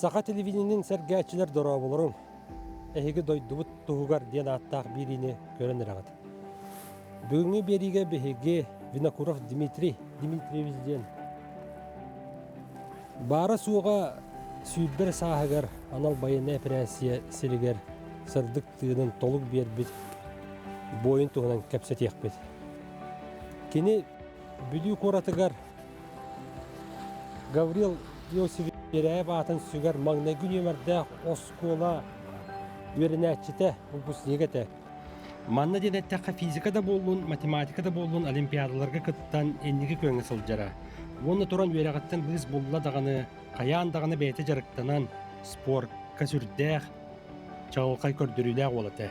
Саха телевидениенин сәргәтчілер дора болырың. Әйгі дойдубут туғығар ден аттақ бирине көрінер ағыд. Бүгінгі беріге бәйге Винокуров Дмитриевичден. Бары суға сүйбір сағығар анал байына әпірәсия селігер сырдық тығының толық бербіт бойын туғынан кәпсет еқпет. Кені бүлі қоратығар Гаврил Иосиф Берәйіп атын сүгер маңна күн емірді оскола өрінәтчіті ұлбұс негеті. Манна денеттіққа физикада болуын, математикада болуын олимпиадаларға күттан еннеге көңі сылжара. Оны тұран өрәғаттан біз болладағаны, қаяндағаны бәйті жарықтанан спор, кәсүрдәқ, чағылқай көрдіріләқ олаты.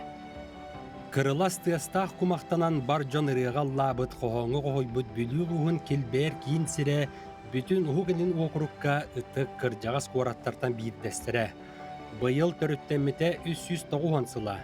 Кырылас тыастақ құмақтанан бар жон ырыға лабыт қоғаңы қойбыт бүлі ұлығын келбәр кейін сірі бүтін ұғығының оқырыққа ұттық кыржағас қораттартан бейддәстірі. Бұйыл төріттеміте 390 сыла.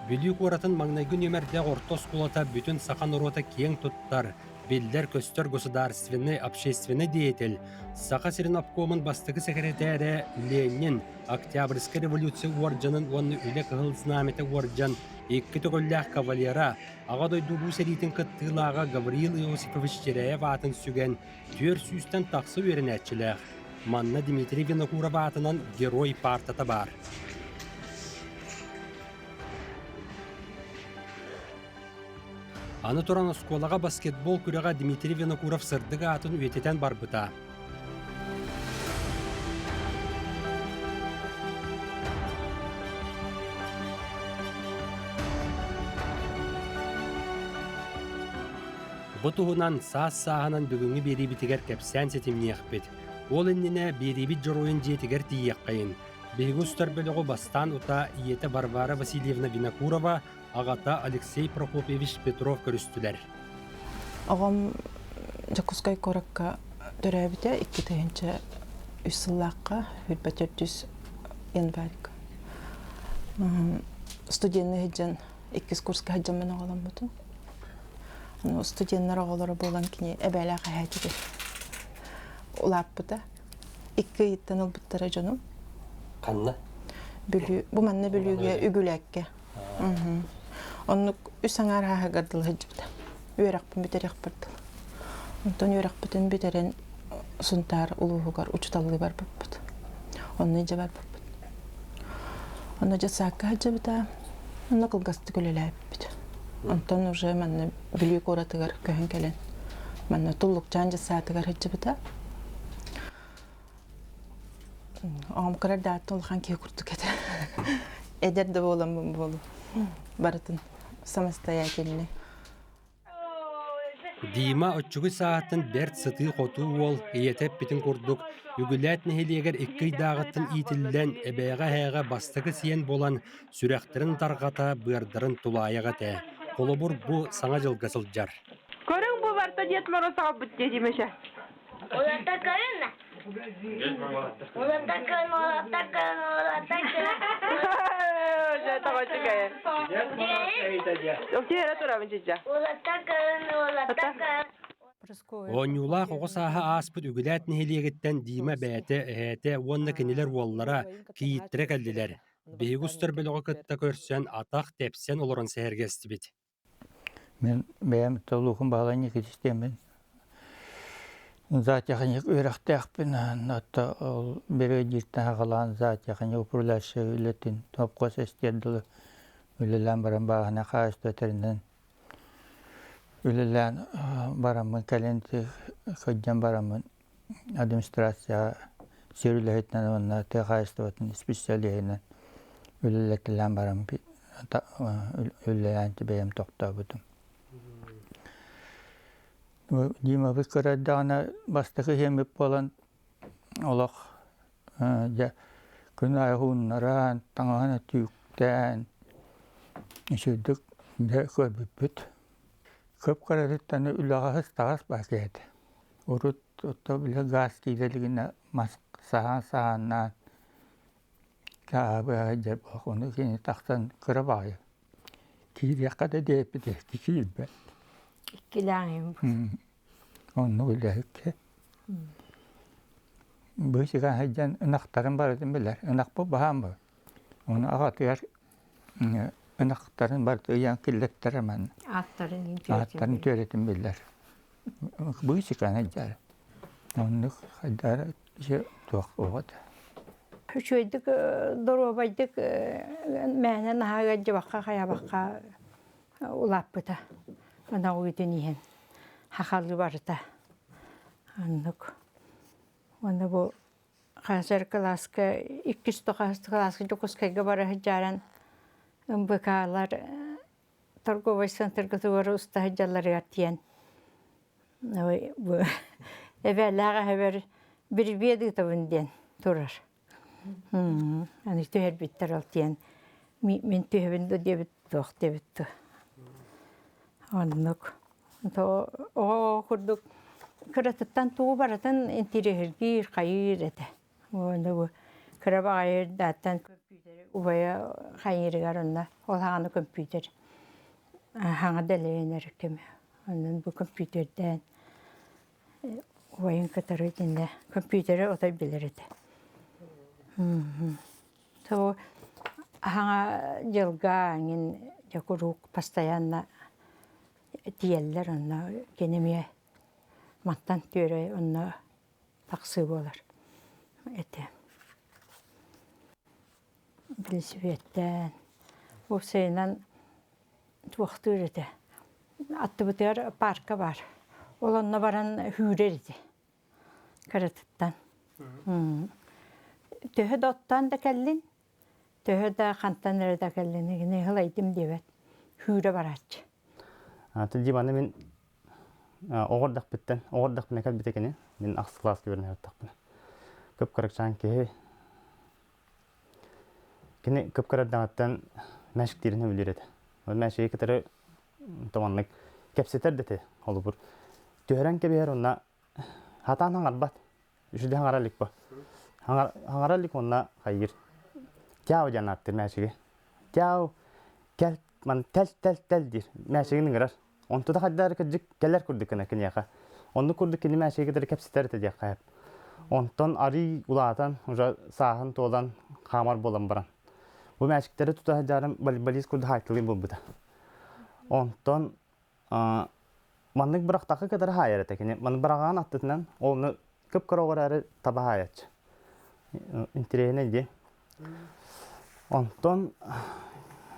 Бүлі қоратын маңнайгүн емерде ортос құлата бүтін сақан ұрота кең тұттар, белдер көстер государственный, общественный деятель. Сақа сирин обкомын бастығы секретәрі Ленин, Октябрьский революция орджанын, оны үлі қығылсынаметі орджан, екі түгілләқ кавалера, ағадой дұлу сәретін қыттығылаға Гавриил Иосифович Череев атын сүген, төр сүйістен тақсы өрін әтчіләқ. Манна Дмитрий Винокуров атынан герой партата бар. Аны тұран осколаға баскетбол күреға Дмитрий Винокуров сырдығы атын өтетен бар бұта. Бұтығынан саас-сағынан бүгінгі бері бітігер кәпсән сетімне еқпет. Ол інніне бері біт жұройын жетігер тейек қайын. Бейгі ұстар бөліғі бастан ұта иеті Варвара Васильевна Винокурова, ағата Алексей Прокопьевич Петров көрістілер. Ағам Жакускай коракка төрәбіте 2-тігінші үсіллаққа 1400 январька. Студентні хеджен 2 курска хеджен мен ағалам бұтын. Студенттер ағалары болған кіне әбәлі қағайтыды. Олап бұта. 2 еттен ол бұттара жоным. Қанна? Бұл мәнне бүліге үгіләкке. Онық үсаңар хағардылы хеджіпті. Үйрақпын бітер еқпірді. Онтан үйрақпытын бітерен сұнтар ұлығығар ұчыталығы бар бұппыд. Оны ежі бар бұппыд. Оны жасаққа хеджіпті. Оны қылғасты көлелі әппіді. Онтан уже мәнне бүлі қоратығар көхін кәлін. Мәнне тұллық жан жасатығар хеджіпті. Ağam kadar dağıttı olağan ki kurtuk eder. Eder de oğlan bu bolu. Baratın samastayательный. Дима өтчүгү сааттын берт сытыы хотуу ол иетеп битин курдук үгүләт нехилиэгер иккый даагыттын иитиллен эбээга хэага бастыгы сиен болан сүрэхтерин таргата быардарын тулааяга тэ. Колобур бу саңа жылга сылжар. Көрүң бу барта Дед Мороз агып бүтте димеше. Олата көрүнө. Олата Онюла қоғысаға аспыт үгіләт нехилиегеттен Дима бәйті, әйті, онны кенелер оллара кейіттірі кәлділер. Бейгустар біліғі күтті көрсен, атақ тәпсен оларын сәргесті бет. Мен бәйім тұлуғын бағалайын екетістемін. Зат яғын өріқтәқпін, бері жирттен ағалан зат яғын ұпырлашы үлетін топқос әстерділі үлілән барам бағына қағысты өтерінен. Үлілән барамын кәленті көджен барамын администрация сөрілігітінен онына қағысты өтін специалиғінен үліләтілән барам үліләнті бәйім тоқта бұдым. Дима бікірәддағына бастығы хеміп болан олақ күн айғуыннаран таңағына түйіктән үшірдік көрбіп бүт. Көп қарадеттаны үлағағыз тағыз бәкі еді. Урут отто білі газ кейделігіне саған-сағаннан кәбі әжер бақ. Оны кені тақтан кірі бағы. Кейдеққа да дейіпі дейіпті кейбі. İkilağım. Onu öyle ki. быйсыган хайжан ынақтарын бар едім білер. Инақ бұл бағам бұл. Оны ағатыяр ынақтарын бар ұян келдеттер әмән. Аттарын төретім білер. Быйсыган хайжар. Оны хайдар туақ оғады. Үшөйдік, дұрубайдық мәнен ағаға жабаққа, қаябаққа улап бұта. Она уйден ehen. Хақалы барыта. Аннық. Оны бұл қазір класқа, 200 класқа жүкіскайға бары жаран ұмбықалар торговый центрға туғыры ұста жаллары артиян. Әвәліға әвәр бір беді табынден тұрар. Аны түйер біттер алтиян. Мен түйебінді дебіт тоқ дебітті. Аннық. Оға құрдық. Кыратыттан туғы баратын интерегергер қайыр әді. Оны бұл кырабы қайыр даттан компьютері ұбая қайырығар онна. Ол хағаны компьютер. Хаңа дәлейін әрікеме. Онын бұл компьютерден ұбайын кытары дінде компьютері отай білер әді. Хаңа жылға аңын жақыруқ постоянно тиеллер онна кенемее. Маттан түрі онна тақсы болар. Әті. Білісібеттен. Ол сейінен туақты үреді. Атты бұтығар парка бар. Ол онна баран хүрер еді. Кіратыттан. Төхі доттан да кәлін. Төхі да қантан әрі да кәлін. Егіне ғылайдым дебет. Хүрі баратшы. Тілді баны мен оғырдақ біттен, оғырдақ біне кәл бітекені, мен ақсы класс көбірін әріттақ біне. Көп қарақшан кеге. Кені көп қарадағаттан мәшіктеріне өлер еді. Ол мәшігі кітірі тұманлық кәпсетер деді олы бұр. Түйерен кебер онна хатан хаңар бат. Үшіде хаңаралік ба. Хаңаралік онна қайыр. Тяу жанаттыр мәшігі. Тяу кәл, ман тәл дир. Мәшігінің ғырар. Онты да қаддар кәджік кәлер күрдік кәне кәнеға. Онды күрдік кәне мәшігі кәдір кәпсетер деді қайып. Онтан ари улатан, ұжа сағын тодан қамар болан баран. Бұл мәшіктері тұта жарым балис күрді хайтылын бұл бұда. Онтан манның бұрақ тақы кәдір хайыр әті кәне. Манның бірағаған аттытынан оны көп қарауғыр әрі таба хайатшы. Интерейіне де. Онтан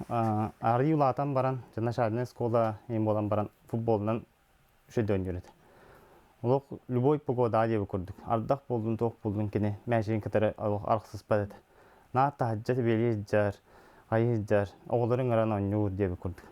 ари улатан баран, жана шарыны скола ем болан баран футболынан үшеді өндереді. Олық любой погода адебі көрдік. Ардақ болдың, тоқ болдың кені мәшігін кітары арқсыз бәдеді. Наатта хаджаты белі жар, ғайыз жар, оғылырың аран өңі өр дебі көрдік.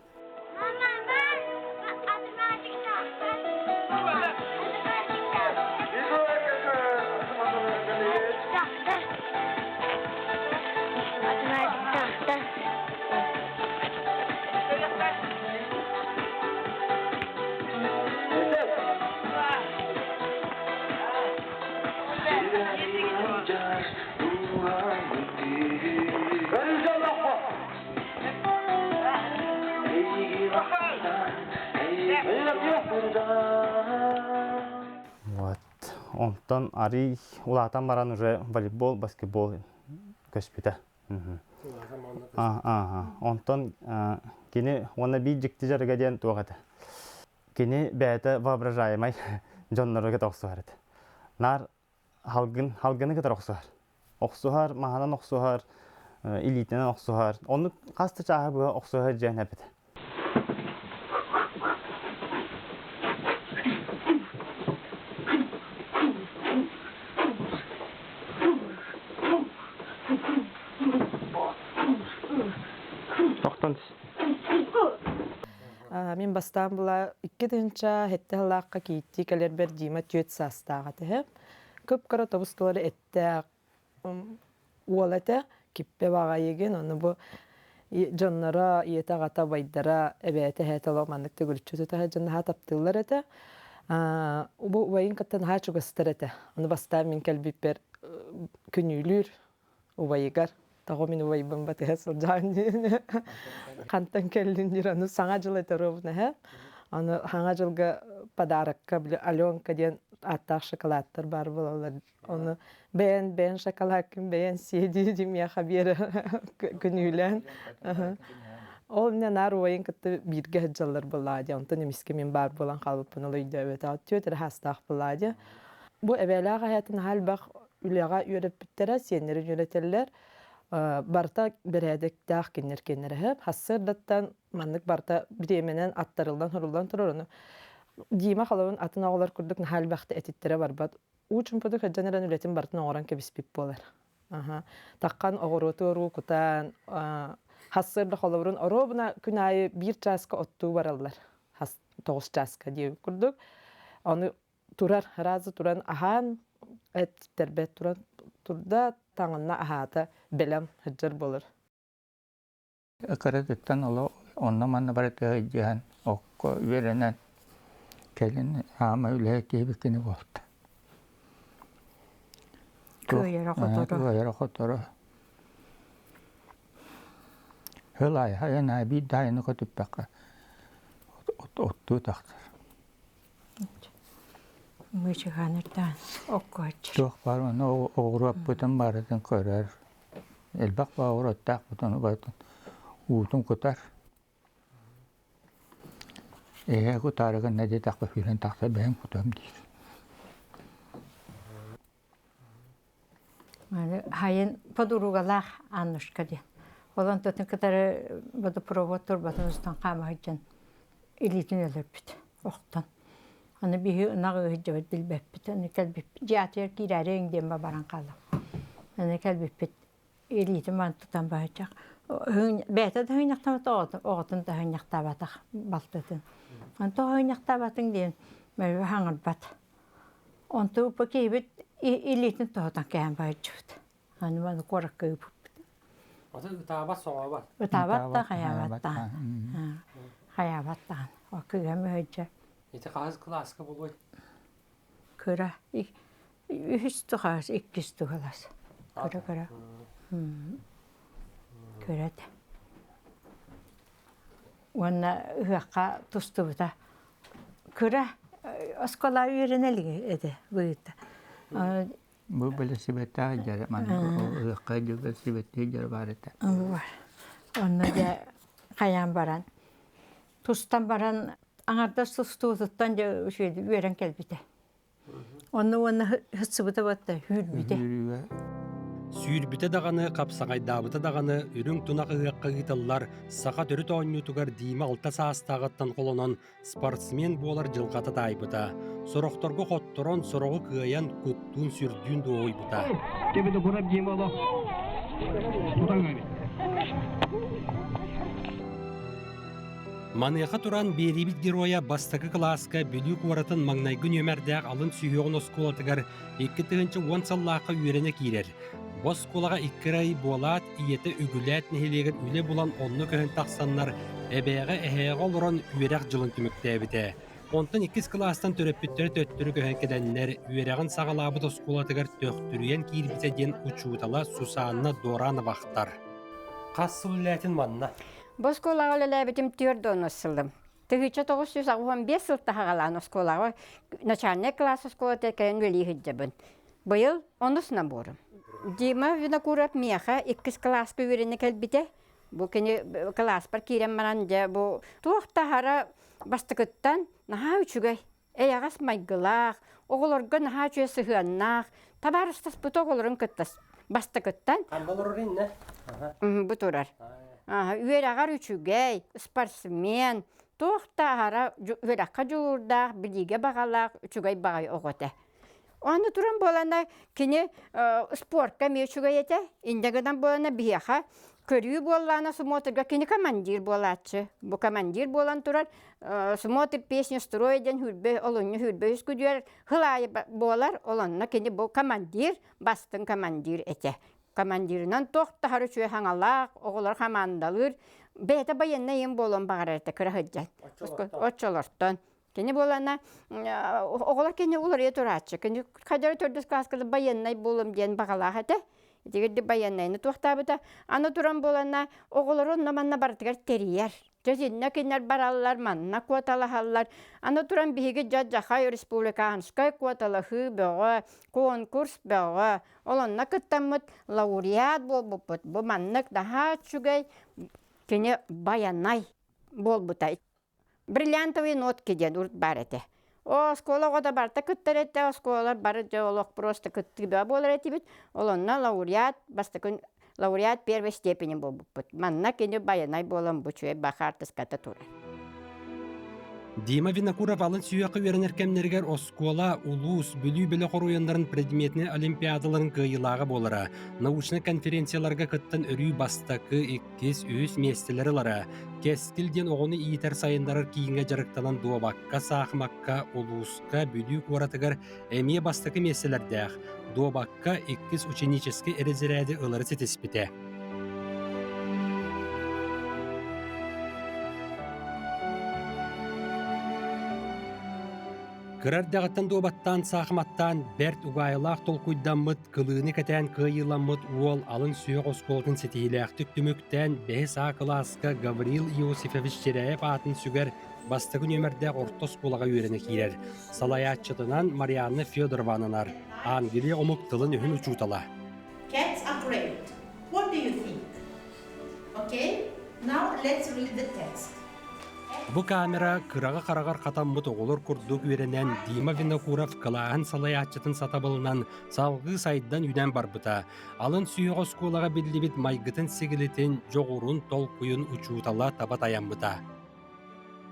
Онтан ари улатан баран уже волейбол, баскетбол көспіті. Онтан кені оны бей жікті жарыға дейін туағады. Кені бәйті воображаемай жонларға тоқсуғарады. Нар халгыны кітар оқсуғар. Оқсуғар, мағанан оқсуғар, элитінен оқсуғар. Оны қасты чағы бұға оқсуғар жән әпіді. Мен бастан була 2-нче хетте лакка китти келер бер дима төт састага те. Көп кара тобустулары этте уолете киппе бага еген аны бу жоннора иета гата байдара эбете хетело мандык төгүлчүтө та жонна таптылар эте. Бу вайын каттан хачу гастерете. Аны бастан мен келбипер күнүлүр убайгар Тағы мен уайбын баты әсіл жағын қантан кәліндер, аны саңа жыл әтірі бұны. Аны саңа жылға подарыққа Аленка ден аттақ шоколадтар бар болалар. Оны бәйін шоколадкін, бәйін седі демияға бері күнүлән. Ол мен нар ойын кітті бірге хыджалар болады. Онтан емеске мен бар болан қалбыпын олы үйді өті өтер хастақ болады. Бұл әбәлі ғаятын хал бақ үліға үйріп біттері, сенері үйретелер. Барта бірәдіктәқ кенер әп. Хассырдаттан маннык барта біременен аттарылдан, хұрылдан тұрыр оны. Дима қалауын атын ағылар күрдік хал бақты әтеттері бар бат. Учын пұдық әджанерен үлетін бартын оғыран кебіспіп болар. Таққан оғырыты ұру күтан, хассырды қалауырын ұру бұна күн айы 1 часка отту баралар. 9 часка дейі күрдік. Оны тұрар, разы тұран ахан, әттәрбәт тұран тұрда таңына ахата белем хыджар болар. Кырыттан оло онна манна барыты жахан окко веренен келин ама үле кебикини болду. Көйер хоторо. Хылай хаяна би дайны көтүппакка. Отту тактар. Мычыганырдан оккоч. Тох бар оны оғырап бұтын барыдың көрер. Элбақ бауыр оттақ бұтыны байтын. Уытын күтар. Күтарығын нәде тақпы филін тақса бәйін күтім дейір. Хайын подуругалақ аннышқа ден. Олан төтін кітары бұды провод тұрбатын ұстан қамы ғыджан. Илетін өлір біт. Оқтан. Аны биһи нагы жабат билбеппит. Аны калбип. Жаатер кирәрең дем баран калды. Аны калбиппит. Элите ман тутан баачак. Бәтә дә хыйнактан тоғыт. Оғытын да хыйнакта батак балтытын. Анта хыйнакта батың ден. Мәр хаңыр бат. Онты пакебит элитен тоғытан кәм баачут. Аны ман корак кып. Аты табат соңа бар. Табат та хаябаттан. Хаябаттан. Окыгам höҗә. Ете қағыз класқа болой. Көра. Үхісті қағыз, еккісті қалас. Көра. Көреді. Онна үхаққа тұсты бұта. Көра. Оскола үйренелігі еді бұйытты. Бұл білі сібетті жәрі. Үхаққа жүбі сібетті жәрі бар еді. Бар. Онна да қаян баран. Тұстан баран аңарда сұстуызыттан жөйді үйерен кәлбіті. Оны хыtsыбыты бәтті, хүрбіті. Сүйірбіті дағаны, қапсағайдабыты дағаны, үрің тұнақ ұғыққа ғиталар, сақа түрі тоғынютығар деймі алта саастағыттан қолынан спортсмен болар жылғаты дайбыта. Сұрақтарға қотторон сұрағы күйаян күттуын сүрдүйін доғой бұта. Кебеді бұрап деймі ала. Тұтан ғайбет. Маныяқа туран беребит героя бастакы класска бүлік уаратын маңнайгын өмәрдәк алын сүйеғын осколатығар 2-10 саллаққа үйрене кейрер. Бос колаға 2 ай болат, иеті үгіләт нехелегін үле болан онны көхін тақсаннар әбәйға әйеға олыран үйерек жылын түміктәбіті. Онтын 2 кластан төрөппіттері төттірі көхін кедәнлер үйерегін сағалабыт осколатығар төқтүрүйен кейірбітеден учуытала Сусанна Дораны бақтар. Қасы үләтін манна? Бос колаға ләбетім түрді онысылдым. 1995 сылтта хағалан осколаға начальный класс осколаты кәйін өлі хыджабын. Бұйыл онысына борым. Дима винокурап меха 2 класска үйрені кәлбіте. Бұл кені класс бар кейрен мананды. Бұл туақта хара бастықыттан наға үчігай. Әяғас майгылақ, оғылырғы наға үчіге сығаннақ. Табарыстас бұт оғылырын күттас. Бастықыттан. Қандал ұрын, не? Бұт ұрар. Үйерағар үчігей, спортсмен, тоқта ағара үйераққа жуырдақ, біліге бағалақ, үчігей бағай оғыты. Оны тұрын болана кені спортқа ме үчігей еті, индегідан болана бияға көрі болана сумотырға кені командир болатшы. Бұл командир болан тұрар, сумотыр песня строеден хүрбе, олыны хүрбе үскүдер, хылайы болар, оланна кені бұл командир, бастың командир еті. Командирынан тоқта хары чуе хаңалақ, оғылар хамандалыр. Бәйті байынна ем болон бағар әрті кірі хыджан. Отчолортон. Кені болана, оғылар кені олар ет ұратшы. Кені қадары төрдіс қасқылы байыннай болым ден бағалақ әті. Дегерді байыннайны тоқта бұта. Аны тұран болана, оғылар онна манна бардығар терияр. Төзинне кинер бараллар, манна куоталахаллар. Аны туран биһиги Жаджахай республиканскай куоталахы бөҕө, конкурс бөҕө. Олонна кыттаммыт лауреат болбуппут. Бу маннык daha чугай кене баянай болбутай. Бриллиантовый нотки ден урт бар эте. О, сколага да барта кыттар эте, сколалар бары жолок просто кыттыба болар эти бит. Олонна лауреат, бастакын лауреат первой степени болбуппут. Манна кене баянай болам бучуе бахартыс ката тура. Дима Винокуров алын сүйақы веренер кемнергер оскола, улус, бүлі білі қоруяндарын предметіне олимпиадаларын кыйылағы болара. Научный конференцияларға кыттан өрүй бастакы иккес өз местелері лара. Кестілден оғыны иетер сайындарыр кейінге жарықталан дуабаққа, сақымаққа, улуска, бүлі қоратығар әмие бастакы местелердәқ. Дуабаққа иккес ученическі әрізірәді ылары сетеспіте. Кырардағыттан дуабаттан сақыматтан бәрт уғайлақ толкуйдаммыт, кылыны кәтән кыйыламмыт уол алын сүйек осколтын сетейләқ түктіміктен бәс ақыласқа Гаврил Иосифович Черяев атын сүгер бастығын өмірдәқ орта сколаға үйрені кейер. Салаятчытынан Марианна Федоровананар. Ангелия омық тылын үхін ұчутала. Cats are great. What do you think? Okay, now let's read the text. Бу камера кыраға қарағар қатаммыт оғылыр күрдік үйренен Дима Винокуров кылаан салаятчытын сатабылынан салғы сайдан үйден барбыта. Алын сүйеғ осколаға білдебет майгытын сегілетін жоғырын толқуын учутала таба таянбыта.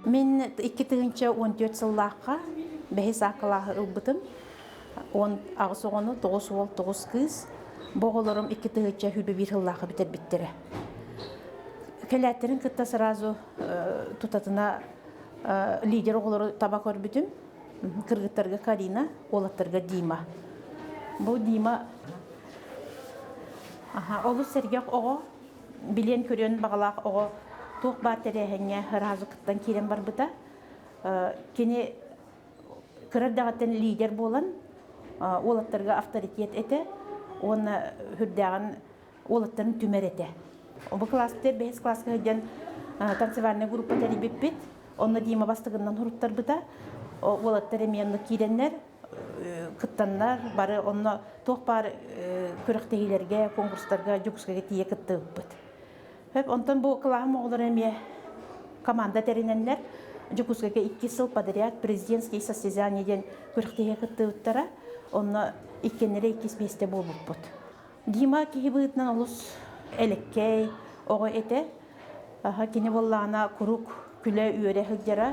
Мен 2014 сыллаққа бәйіз ақылағы ұлбытым. Ағысы оғыны 9 ол 9 кыз. Боғылырым 2014 хүлбі бір сыллақы бітер біттері. Келәттерін кытта сразу тутатына лидер оғылары таба көрбітім. Кыргыттарға Карина, олаттарға Дима. Бұл Дима олы сәргек оғы, білен көрен бағалақ оғы тоқ бар тәрәхәне разы кыттан керен бар бұта. Кені кырардағаттан лидер болан, олаттарға авторитет еті, оны хүрдәғін олаттарын түмер еті. Бұл класстер 5 классқа өйден танцевальный группа тәрібіп бет. Оны Дима бастығынан ұрыттар бұта. Олаттар еменді кейденлер, кыттанлар, бары оны тоқ бар көріқтегілерге, конкурстарға, жүкісіге тие кытты бұт. Онтан бұл қылағым оғылар еме команда тәріненлер, жүкісіге 2 сыл подряд президентский состязаниеден көріқтеге кытты бұттара, оны иккенлері 2 месте бол бұт. Дима кейі бұйтынан олыс элеккей оғы еті, кені боллағына күрік күлі үйері хүгдері,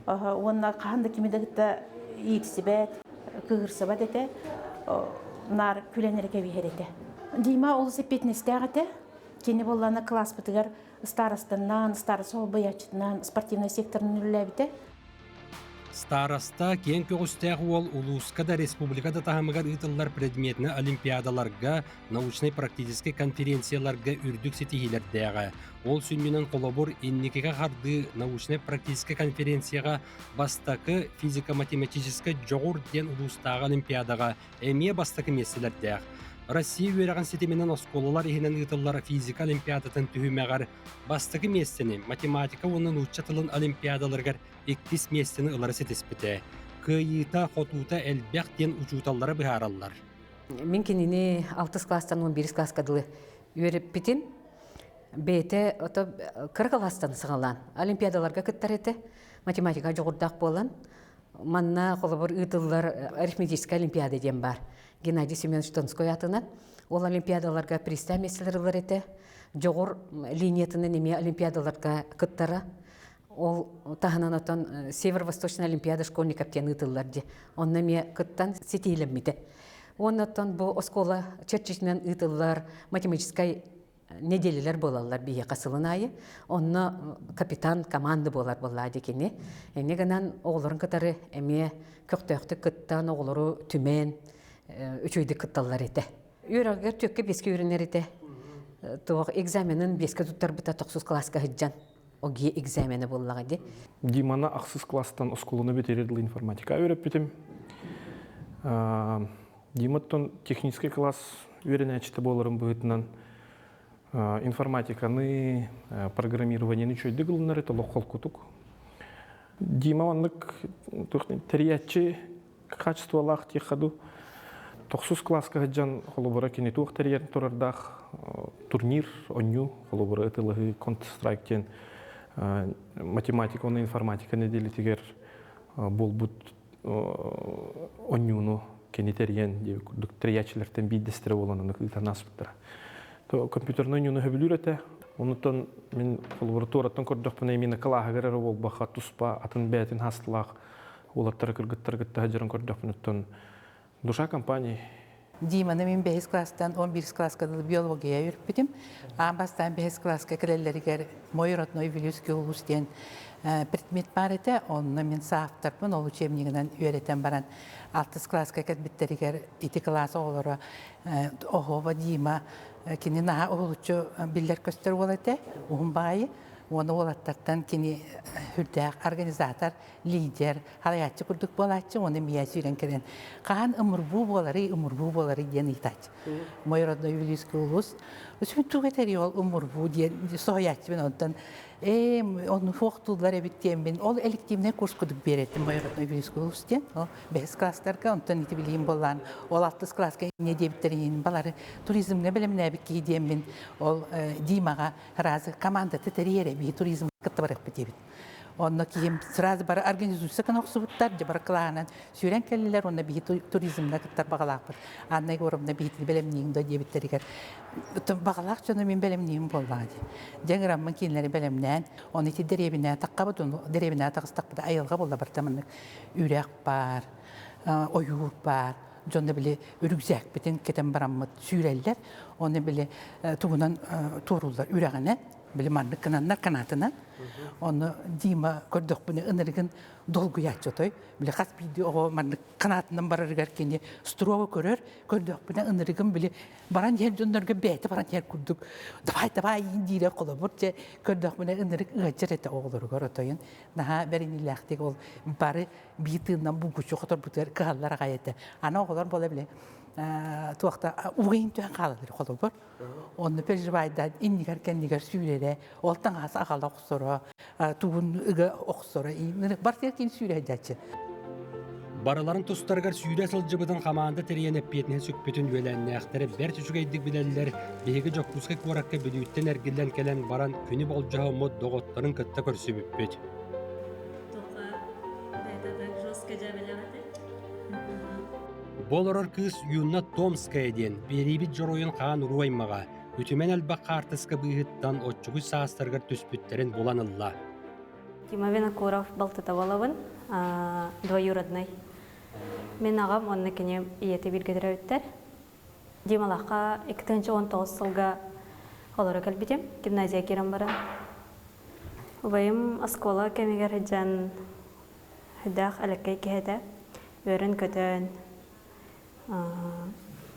онына қағанды кемедігітті иіксібет, кығырсыбат еті, нар күленерге бейер еті. Дима олыс епетінесті ағыты, кені боллағына класс бұтығар старостынан, старос олбаячытынан, спортивный секторын үлілі Староста кен көгістәғі ол улускада республикада тағамығар ұйтылар предметіне олимпиадаларға, научный-практический конференцияларға үрдік сетихилердәғы. Ол сүнменен қолабыр инникеге қарды научный-практический конференцияға бастақы физико-математический жоғыр ден улустағы олимпиадаға әме бастақы меселердәғы. Россия өрәған сетеменен осколалар ехінен ұйтылар физика олимпиадатын түхімеғар бастықы местені математика оның ұтчатылын олимпиадаларғар 2 местені ұлары сетеспіті. Күйіта, қотута, әлбәқ ден ұчуталары бұхаралар. Мен кенені 6 кластан 11 класқа дылы өріп бітім. Бәйті 40 кластан сығалан. Олимпиадаларға күттар еті. Математика жоғырдақ болан. Манна қолабыр ұйтылар арифметический олимпиада ден бар. Геннадий Семенович Тонской атынан. Ол олимпиадаларға приста меселерілер еті. Жоғыр линиятының неме олимпиадаларға күттара. Ол тағынан отан Северо-Восточный олимпиада школьников тен ұйтылар де. Онна ме күттан сетейлеммеді. Оннан бұл оскола чертичнен ұйтылар математическай неделелер болалар бие қасылын айы. Онна капитан команды болар болла декені. Негенен оғыларын кытары әме көқтөқті күттан оғылары түмен үчөйді күтталар еті. Үйрағыр төкке беске үйренер еті. Тоғы экзаменін беске тұттар бұта 9 класска хыджан. Оге экзамені боллаға де. Димана ақсыз класстан осколыны бетереділ информатика өріп бітім. Диматтан технический класс үйрен әчіті боларым бұғытынан. Информатиканы, программированияны чөйді ғылынар еті лоқол күтік. Дима онлық тәриятчы качестволақ текаду. 9 класска жан холобора кенетуық тәриян тұрардақ турнир оню холобора этылығы Counter-Strike математика, оны информатика неделі тегер бол бұд онюну кенетериян деп күрдік тәриятчылардан бейдестірі олананы ұйтан аспыттыра. Компьютерный онюну хөбілер әті. Онытан мен холобора тұраттан көрдіқ бұна емені қылағы ол бақа тұспа атын бәтін хастылақ олаттары кіргіттар жырын көрдіқ бұнытан душа компании. Диманы мен 5 класстан 11 класска биология үйріп бітім. Бастан 5 класска кірелерігер мой родной Вилюйский улустен предмет бар еті. Онына мен сафтарпын, ол учебнигінен үйретен баран 6 класска кәтбіттерігер 2 класс олары оғова Дима кені наға олучу білдер көстер ол еті. Оғын бағайы. Оны олаттардан кені хүрдәк организатор, лидер, халаятчы күрдік болатчы, оны мия сүйрен керен. Қаған ұмырбу болары ден итач. Мой родной Вилюйский улус. Өсімен туғетері ол ұмырбу ден соғаятчы мен ондан. Оны фоқтулар әбіттен мен. Ол элективне курс күдік беретім мой родной Вилюйский улус ден. 5 класстарға ондан ити білейін болған. Ол 6 класска не дебіттерін балары туризмге біліміне әбікке ден мен. Ол Димаға разы команда тетері би туризм кытты барып битебит. Онно кийим сразу бар организуция кана оксубуттар, же бар кылаанан сүйрен келлер, онно би туризмна кыттар багалаакпыт. Аннай горумна бити белемнигин до дебиттеригер. Багалаак жана мен белемнигин болбади. Жеңраммын кинлери белемнен, оны ти деребине таккабыт, деребине тагыстакпыт айылга болда бар таманнык үрек бар, оюр бар. Jonda bile ürükzek biten keten barammat süreller, onu bile tuğunan torullar üregene, bile manlık kananlar kanatına, onu Dima kördük bunu ınırgın dolgu yaşatıyor, bile kas bidi o manlık kanatından barargarken strova körür, kördük bunu ınırgın bile baran yer döndürge beyte baran yer kurduk, davay indire kolabırca kördük bunu ınırgın ıgacır ete oğulur görütüyün, daha berinilektik ol bari bittiğinden bu küçük otur bu kağıtlara gayette, ana oğullar böyle bile tuğakta uğayın tüyen kağıtları kolabır, onu percibayda indigerken niger sürere, oltan ağası ağala okusura, tuğun ıgı okusura, barterken sürece. Baraların tostargar sүйре сылжыбытын қамаанда терейен әппетінен сөкпетін өйленіне әқтері бәр түшігейдік білелілер бейгі жоқпусқы қораққа бүдүйттен әргілден келен баран күні болжағы мұд доғыттарын кітті көрсі бүппет. Бол орыр кыз үйінна Томская ден берейбіт жоройын қаған ұруаймаға үтімен әлбақ қартысқы бұйыттан отчуғы састарғар түспіттерін боланылла. Дима Винокуров Балтытаваловын, двоюродный. Мен ағам онны кене иеті бергедірі өттер. Дималаққа 2019 сылға олары кәлбетем, гимназия керім бара. Убайым аскола кәмегер жан хүдәқ әліккей кәді, өрін көтін.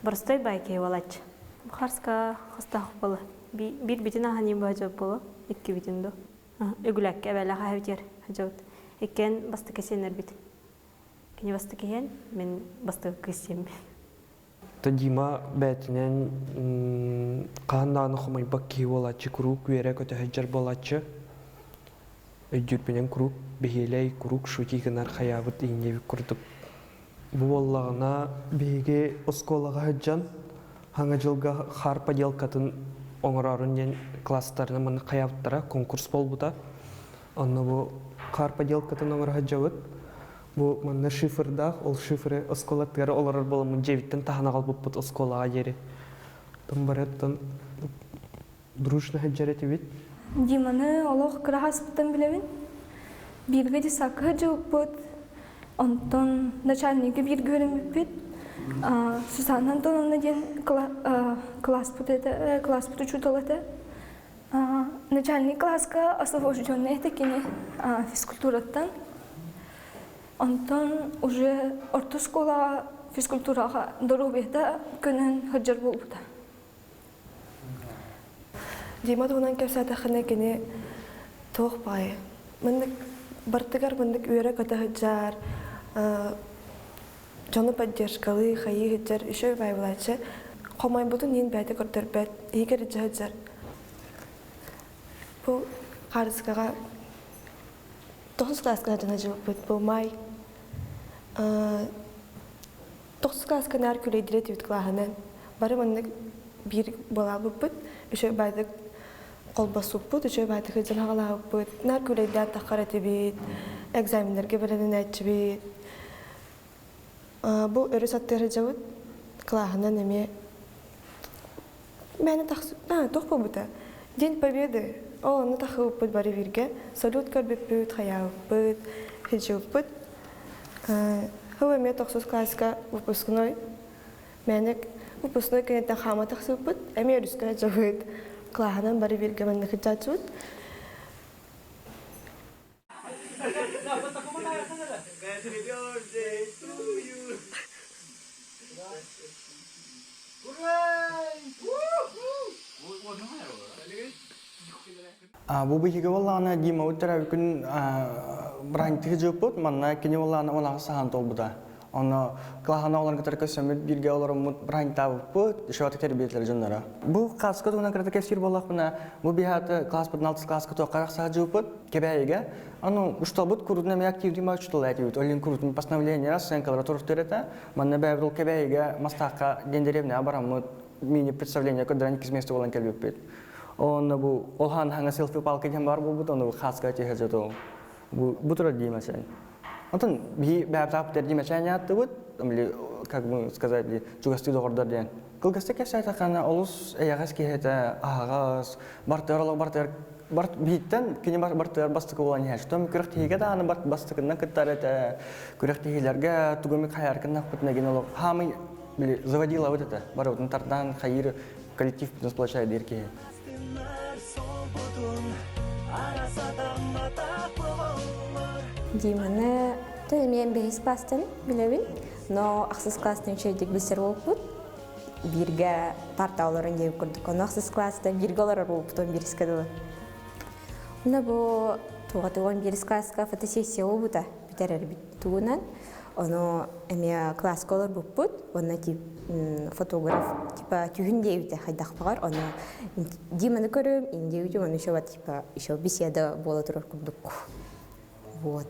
Бұрыстой байкей олач. Бұқарска қыстақ болы. Bir bitin ahani bacak bolu, 2 bitin do. Ügülek evvela haviter hacavut. Ekken bastı kesenler bit. Kene bastı kehen, men bastı kesem. Dima betinen kandan xumay bakki olaçı kuruk vere kötü hajar bolaçı. Öjürpenen kuruk beheley kuruk şuki gınar hayabıt inge kurduk. Bu vallağına bege oskolaga hajan hanga жылга har поделкатын оңорарын ден класстарына мына каябыттара конкурс болбута. Анна бу har поделкатын оңор хаджабыт. Бу мына шифрда, ол шифры осколаттар олар боламын 9-тен тахана калбыппыт осколага жери. Тым бараттан дружно хаджарет бит. Диманы олох крахаспытын билебин. Бирге де сакы хаджабыппыт. Онтон начальниги бир көрүнбүппүт. Сусанна Антоновна ден класс учуталаты. Начальник класска освобожденный такие физкультураттан. Антон уже орта школа физкультурага дорубета көнөн хаджар болбута. Дима тугунан кепсата хана кене тох бай. Мындык бартыгар мындык үйрө ката хаджар. Жаны поддержкалы, хайы хаджар, еще бай булачы. Комай бутун ен бәйті көрдір бәт, егер хаджар. Бұл қарызғаға 9 классқа жана жылбыт, бұл май. 9 классқа нар күлейдіре түйт клағынан. Бары мұнны бір бола бұппыт, үші байдық қолбасы бұппыт, үші байдық жын ағала бұппыт. Нар күлейден таққар әті бейт, экзамендерге бірінің әтші бейт. Бұл өрі саттары жауыт клағынан әме. Мәні тоқпы бұта. День Победы. Оны тақы ұппыт бары бірге. Салют көрбіппіт, қая ұппыт, хеджі ұппыт. Хау әме 9 классқа выпускной. Мәнік выпускной кенеттен қама тақсы ұппыт. Әме өріскіне жауыт. Клағынан бары бірге мәнік хеджачуыт. Бұл бігігі олағына Дима өттірі өкін бұрайынтығы жөппіт, манна кені олағына олағы саған толбыда. Оны қылағына оларын кітір көсемет бірге олары бұрайынта өппіт, үшуаты тәрбиетлері жонлары. Бұл қасқы тұғына кірді кәпсір болақ бұна, бұл бігаты класс бұтын 6 классқы тоққарақ сағы жөппіт, кебәйіге. Оны ұшталбыт күрудіне мен активдейм ұштал әтеуіт. Олен күрудін постановление сәнкалары тұрықтырыты, манна бәйбіріл кебәйіге мастаққа дендеревне абарамыт мини-представление көдірәні кезместі болан кәлбеппет. Оны бұл олған хаңа селфи палка дем бар бұл бұд, оны бұл қасқа әтеге жаты ол. Бұл тұрады дейм әшән. Онтын бәйбі тапытер дейм әшән ятты бұд, как бы сказать, жүгасты доғырдар дейін. Кылгасты кәсі айтақана олыс әйағыз кейеті ағыз, бартыр, биттен кені бартыр бастықы болан еш. Том күректеге да аны бастықынан кыттар әті, күректегелерге түгімік қайарқын нақпытына ген олық. Хамы заводила вот это, барудын тардан қайыр коллектив сплочает еркеге. Диманы мен 5 класстан білебін, но ақсыз класстан үшейдік білсер болып бұд. Бірге партауларын дейіп көрдік, оны ақсыз класста бірге олар болып бұд 11 кадылы. Оны бұл 11 класска фотосессия ол бұда бітәрер біт туғынан. Оны әме класска олар болып бұд, оны фотограф түйін дейбіті қайдақ бағар. Оны Диманы көрім, индейбіті, оны еще беседа бола тұрар күрдік. Вот.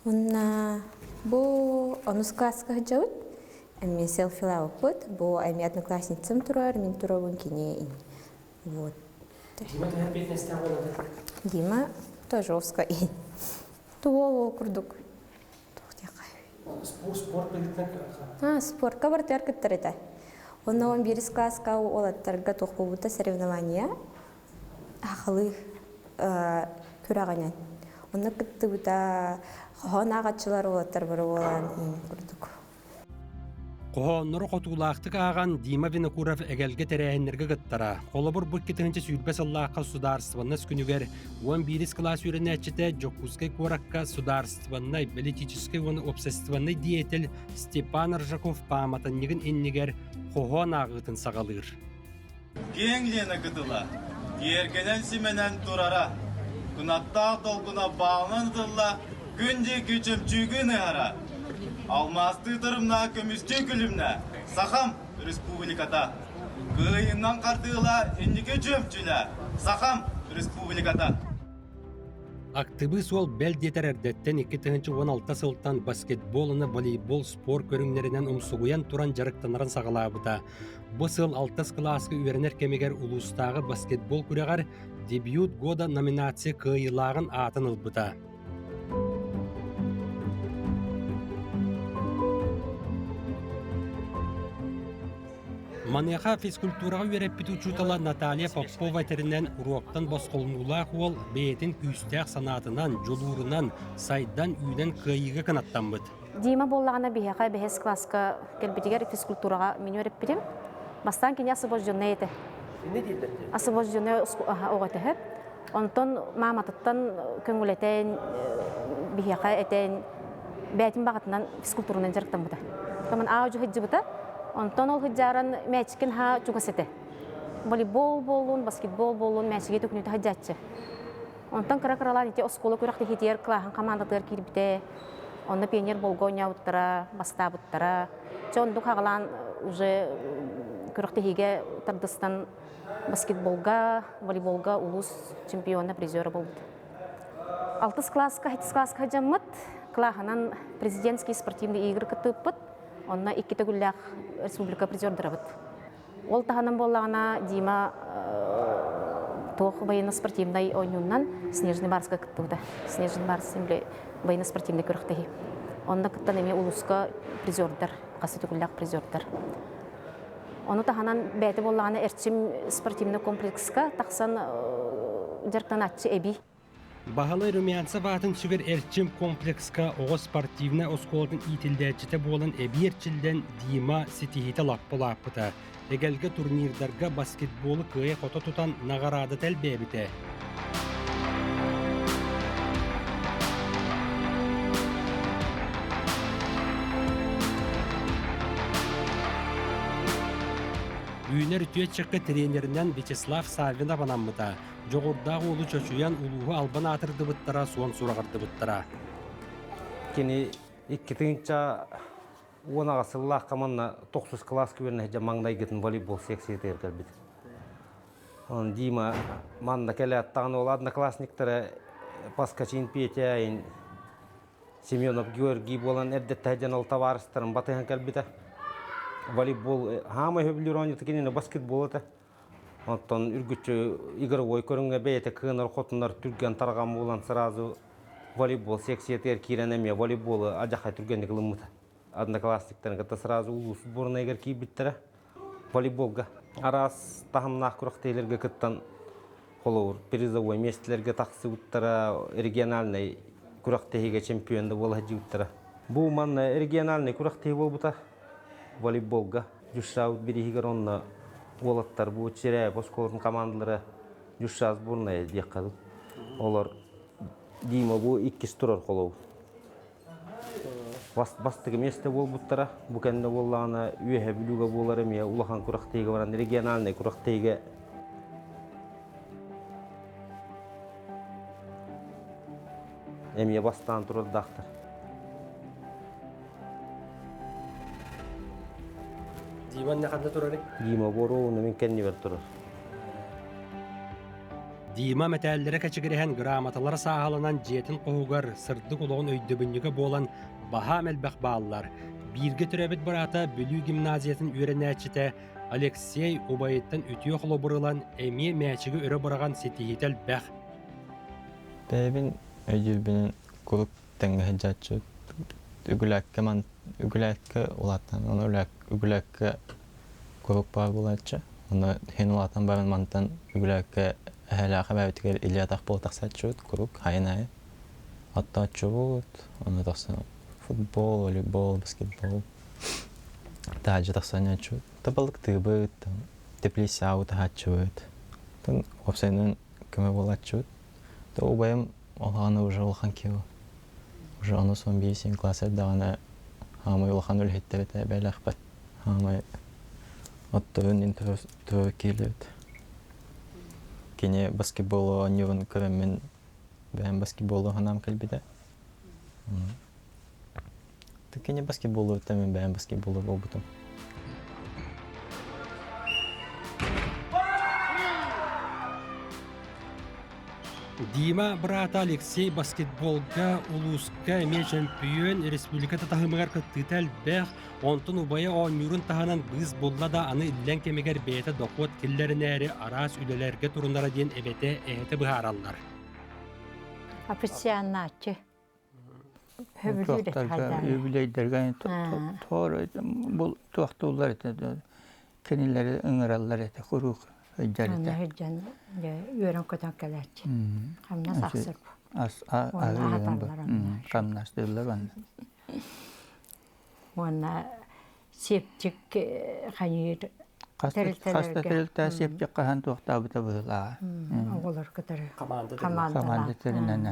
Онна бұл 10 класска жауыт, әме селфила опыт, бұл әме одноклассницам тұрар, мен тұрабын кене. Вот. Дима тәрбиетіне стағын өтеді? Дима тоже овска. Туол күрдік. Спорт білдіктен? Спортқа бартыр күттір еті. Оны 11 класска олаттарға тоқпы бұта соревнования ақылы көрағанен. Оны күтті бұта қоған ағатшылар олаттар бұры олан күрдік. Қоғанныры қотулақтық аған Дима Винокуров әгелге тәрәйінлерге күттіра. Қолы бұр кетігінші сүйірбәс Аллаққа сударстваннас күнігер 11 класс үйрені әтчеті Жокузкай Коракка сударстваннай, политической оны обсестиваннай диетел Степан Ржаков паматаннығын еннігер қоған ағытын сағалыр. Кеңлені күтіла, ергенен сименен тұрара, күнаттақ толқына бағынындыла, күнде күчім чүгіні ара. Алмасты тұрымна көмісті күлімна, Сахам республиката. Күйіннан қартыла, ендіке жөмчілі, Сахам республиката. Актыбы сол бәл детер әрдеттен 2016 сылттан баскетболыны волейбол спор көріңлерінен ұмсуғыян туран жарықтанырын сағалабыда. Бұл сыл 6 класқы үйерінер кемегер ұлыстағы баскетбол күрегар дебют года номинация күйілағын атын ұлбыда. Манеха физкультураға үйереппіт учутала Наталья Попова терінен уроктан басқолынулақ ол бейтін күйістәқ санатынан, жолуырынан, сайдан үйден күйігі канаттан бұд. Дима боллағына бейеға 5 класска келбетігер физкультураға мен үйереппітім. Бастан кене освобожденный еті. Не дейді? Освобожденный оғыты хеп. Онтон маматыттан көңілетен, бейеға әтен бәйтін бағытынан физкультурынан жарықтан бұда. Таман ау жүхеджі бұда. Онтон ол хыджаран мәчкен ха чугасете. Волейбол болун, баскетбол болун, мәчеге төкнүті хыджатчы. Онтон кыра-кыралан ете осколы көріқті хетер қылағын командатығыр келбіте. Онда пионер болгоня ұттыра, баста бұттыра. Чондық ағылан уже көріқті хеге тардыстан баскетболга, волейболга улус чемпионы призеры болды. 6 класска, 7 класска жаммат, клаханан президентский спортивный игры кытыппыт, онна 2 төгүлләк республика призердары быт. Ол таханан боллағына Дима тоқ военно-спортивный ойнунан Снежный Барска кыттыуда. Снежный Барс военно-спортивный көріқтегі. Онда кыттан эме улуска призердар, қасы төгүлләк призердар. Оны таханан бәті боллағына әрчім спортивный комплекска тақсан жарқтан атчы әбі. Бағалы Румянцев атын сүгер әрчім комплекска оғы спортивна осколдың итілдәчіті болын әбі әрчілден Дима сетихиті лақпыла апыта. Егелгі турнирдарға баскетболы күйе қота тұтан нағарады тәл бәбіті. Үйінер үтіет шыққы тренерінен Вячеслав Савина банамыта. Жоғырдағы олы чөчуян улуғы албан атырды бұттара, суан сұрағырды бұттара. Кені 2-тіңча онаға сыллақ қаманна 9 класс көверіне маңдай кетін волейбол секциятер кәлбет. Дима манда кәлі аттағын ол одноклассниктері Паскачин Петяйын, Семенов Георгий болан әрдетті әден ол товарыстарын батыған кәлбеті. Волейбол, хамай хөбілер ойнеті кенені баскетбол еті. Онтан үргітші игровой көрінге бәйеті кығынар қотынар түрген тарған болан сразу волейбол секциятер киренеме волейболы ажақай түргенді қылымыты. Одноклассниктарын кіті сразу улус сборына егер кейбіттірі волейболға. Арас тахымнақ күріқтейлерге кіттан қолауыр. Призовой местілерге тақсы ұттыра региональный күріқтеге чемпионды болы жауыттыра. Бұл манна региональный күріқтеге бол бұта волейболға. Жүшсауыт берегер онына олаттар бұл чере босколардың командалары жүшсаз бұрына дек қадып. Олар Дима бұл 2 тұрар қолауыр. Бастығы месті бол бұттара, бұкәнді болағына үйе білуге болар әме ұлақан күріқтеге баран региональный күріқтеге. Әме бастан тұрар дақтыр. Дима не қанда тұрар? Дима бору, оны мен кәнне бер тұрар. Дима мәтәлдері кәчігірген грамоталар сағалынан жетін қоғығар сырды құлығын өйдөбіннігі болан баға мәлбәқ бағылар. Бірге түрәбет барата Бөлі гимназиятын үйренәчіті Алексей Убайыттан үтіе құлы бұрылан әме мәчігі өрі бұраған сетихетел бәқ. Бәйбін өйділбінің күлік тәңгі жәтші үгіләкке олаттан, оны үгіләкке күлік бар болатшы. Оны хен олаттан барын мантан үгіләкке әхәләқі бәбітігер илия тақ бол тақсатшы күлік, хайынайы. Аттатшы бұд, оны тақсан футбол, волейбол, баскетбол. Тәжі тақсан ячы. Табалық тыбыд, теплесяу тағатшы бұд. Тын опсайнын көмі болатшы бұд. Та обайым олғаны уже олған кеу. Уже оны сон 5 класс әддағаны хамай олған өлхетті бәті бәлі ақпат. Хамай оттығын түрі келеді. Кене баскетболы ойнығын көріммен бәйін баскетболы ғанам кәлбеді. Кене баскетболы өттәмен бәйін баскетболы бол бұтым. Дима брата Алексей баскетболга улуска эме чемпион республиката тахымыгар кыттытал бэх онтун убая ойнурун таханан быз болла да аны иллен кемегер бейте докот киллеринери арас үлелерге турунара дейин эбете эте быхараллар. Апрецианатчы. Өбілейдерген торы бұл туақтулар кенелері ыңыралар еті құруқ өйдер еті. Өйден үйерін көтен кәләтчі. Қамнас ақсыр бұл. Қамнас дөлі бәнді. Оны септік қайыр Қаста тәрілті септік қахан туақта бұта бұдыла. Оғылар көтері. Команда терінен.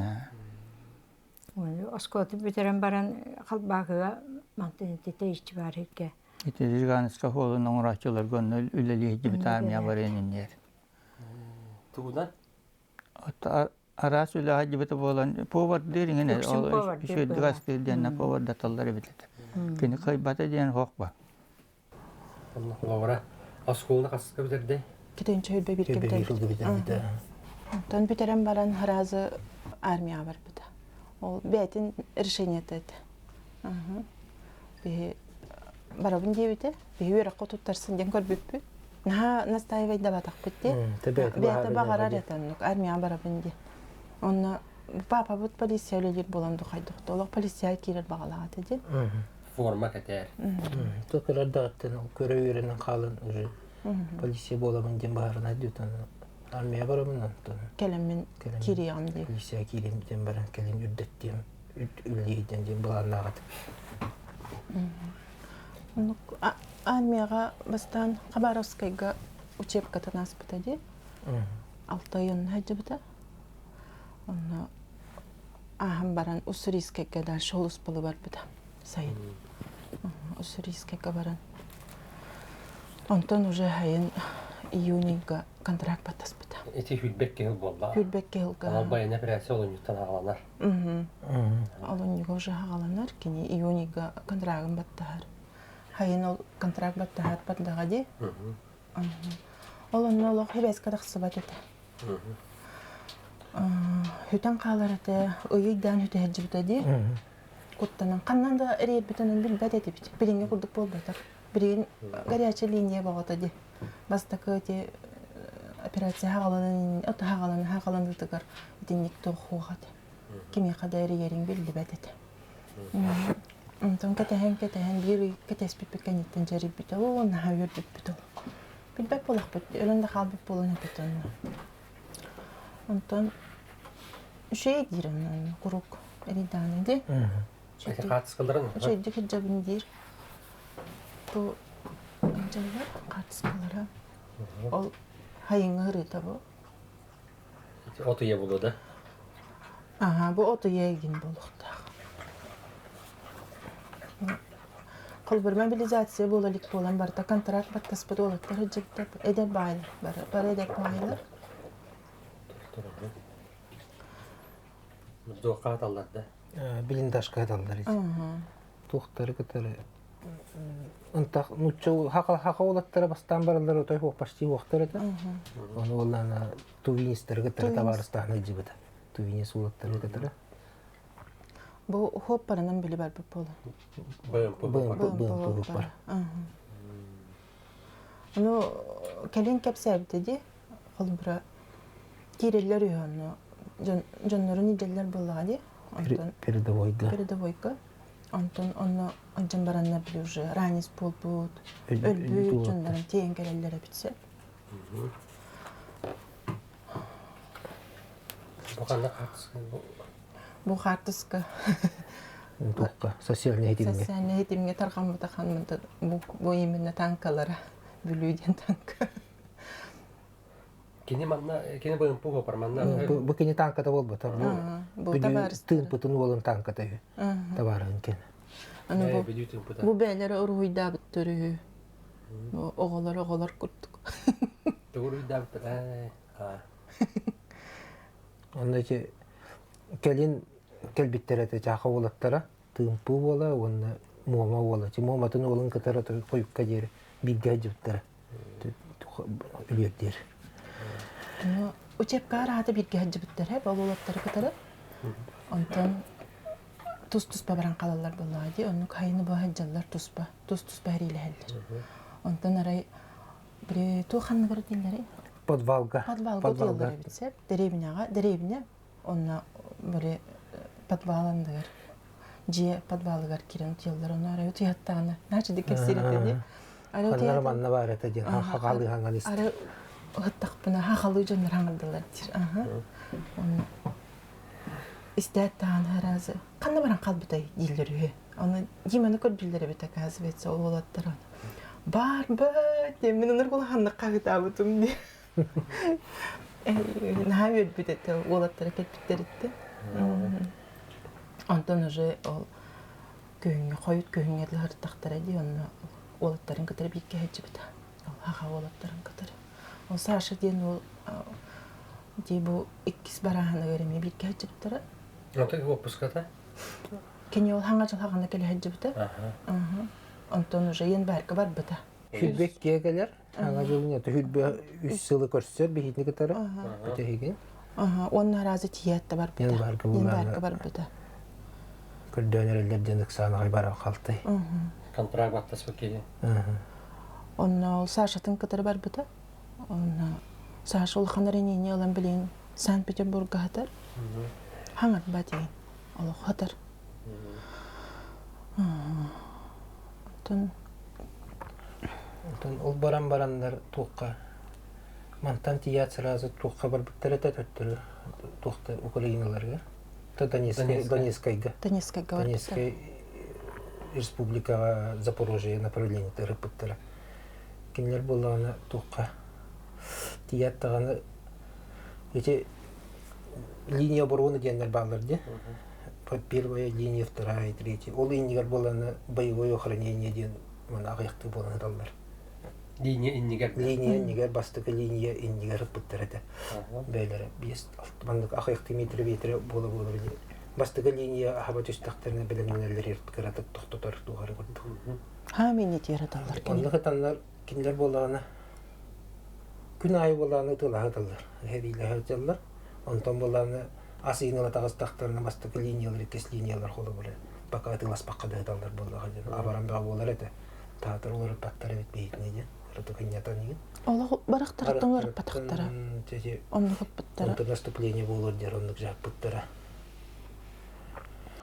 Оскоты бітерен баран қалбағыға мантенетете ішті бар еке. Итедірғанысқа қолын оңырақчылар гонны үлелі ежібіт армия бар енінер. Туғудан? Арас үлі ежібіті болан повар деріңіне, үшірдіғас дерденна повар даталары бітеді. Кені қайбаты ден хоқ ба. Лаура, осколына қасысқа бітерді? Кетенче хөлбе бирке битер. Тон битерен баран харазы армия бар бита. Ол бетин решение тет. Би барабын дебите, би үйрәк котуттарсын ден көрбүппү. Настаивать да батак битте. Бете багарар этен, армия барабын ди. Онна папа бут полиция өлелер боламды кайдыкты. Олар полиция кирер багалага деди. Форма кетер. Токырдаттан көрөөрүнөн калын уже полиция боламын ден барына дютан. Армия барамын антон. Келемин кириям ди. Полиция кирим ден баран келем үрдеттем. Үллейден ден буларнагат. Армияга бастан Хабаровскайга учебката нас битади. 6 айын хаҗыбыта. Онна ахам баран Уссурийскайга да шолус болу бар бита. Сайын. Уссурийскайга баран. Онтон уже хайын июньга контракт батас бита. Эти хүлбекке хыл болла. Хүлбекке хыл. Ал баяна операция олоньюттан агаланар. Олоньюга уже агаланар, кини июньга контрагын баттахар. Хайын ол контракт баттахар батлага ди. Олонно олох хебеска даксы батыта. Хүтен каларыты ыйыйдан хүтө хаҗыбыта ди. Куттанан каннан да эрейт битенен билбет эти бит. Биринге курдук болбатар. Бирин горячая линия багата ди. Бастакы ти операция хагаланы тыгар динник тохугат. Кими кадар ерин билбет эти. Онтон кетен бири кетес пипекенитен жерип бит. Ол нахавер бит. Билбет болак бит. Өрөндө калбыт болон бит. Онтон шей дирен курук эриданы ди. Эти катыскаларын. Шейди хиджабын дир. Бу анжалар катыскалары. Ол хайыңы ырыта бу. Ото е болу да. Бу ото егин болукта. Кол бир мобилизация болалык болан барта контракт баттас болуптар жыптап эдер байлар бар эдер байлар. Докат алларда. Блиндаж кадалдар. Тухтары кытары. Антак нучу хакалаттары бастан баралар отой почти вактыр это. Оны оллана тувинистер кытары табарыстаны жибет. Тувинис улаттар кытары. Бу хоппарынан били бар болу. Бым бар. Ну келин кепсәбде ди. Ол бир киреллер юанны. Жоннорун иделлер боллага ди. Передовойга. Антон онно анчан баранна били уже ранис болбут. Өлбү жоннорун тең келеллер битсе. Бу хартыска. Тукка социальный хетимге. Социальный хетимге тарган бутахан бу именно танкалара бүлүүден танка. Кини боюн пуго парманна. Бу кини танката болбут. Бу табарыс. Тын путун болон танката. Табарын кен. Бу бәләре уруйда биттүрү. Оголор курттук. Уруйда бит. Онда че келин келбиттерете жака болаттара тымпы бола, онна мома бола. Че моматын олын кытара коюкка жери бирге жыптара. Үлөктер. Учебка араты бирге жыптара, бололаттары кытара. Онтон тус-туспа баран калалар боллади. Онну кайны бу хаҗаллар тус-туспа хәриләһәлләр. Онтон арай бир туханны бар диләре. Подвалга диелләр битсә, деревня, онна бер подвалындыр. Же подвалыгар кирен диелләр, онна арай утяттаны. Наче дикесирете ди. Арай утяттаны. Манна бар это ди. Хагалы хангалист. Арай хаттакпына хагалы жоннар хангылдылар. Онна истәттән харазы. Канна баран калбытай диелләр. Аны диманы код билдере бит казбетсе ол болаттыр. Бар, мен онор кулганны кагытабытым ди. Нахавер битет олаттары кетпиттеритти. Антон уже ол күйүнгө коют күйүнгө хыртактар ди, онно олаттарын кытырып бикке хечибит. Ол хага олаттарын кытыр. Ол Саша ден ол ди бу иккис бараханы береме бикке хечибиттер. Антон отпуската? Кени ол ханга жыл хаганда келе хечибит. Антон уже ен барка бар бита. Хүлбек кегелер, аңа жылын ете хүлбе 3 сылы көрсөр бихитни кытары. Бүтеген. Онна разы тиятта бар бита. Ен бар бита. Көрдөнөрөлдер дендик саны бара калты. Контракт баттас бекеге. Онна ол Сашатын кытары бар бита. Онна Саша ол ханарыне алан билин Санкт-Петербургга хатар. Хаңар бати. Ол хатар. Ол барандар туққа. Мантан тият сразу туққа бар биттер өттөрү. Туқта Украиналарга. Донецкайга. Донецкай республикага Запорожье направление рыпыттыра. Кинлер боллагана туққа. Тият таганы эти линия обороны дендер балларды. Первая линия, вторая, третья. Ол иннигер боланы боевое охранение ден мана агыякты боланы даллар. Линия иннигер бастыгы линия иннигер рыпыттыра да. Бәйләре бес мандык агыякты метр болы биде. Бастыгы линия ахаба төстәктәрне белемнәләр ярткыратып токтотор тугары күрдүк. Ха мен яраталар. Онлыгы танлар кинлер боллагана күн ай боллаганы тылагыдылар. Хәдиле хәҗәлләр. Онтон боллаганы асыйнала тагыстактарына бастыгы линиялар, кес линиялар холы булар. Бака тылас бакка дагылар боллагы. Абарам бага болар эте. Таатыр олар паттар бит бейитне. Олар барактартыңар паттара. Онлыгы паттара. Онтон наступление болор дер онлык жак паттара.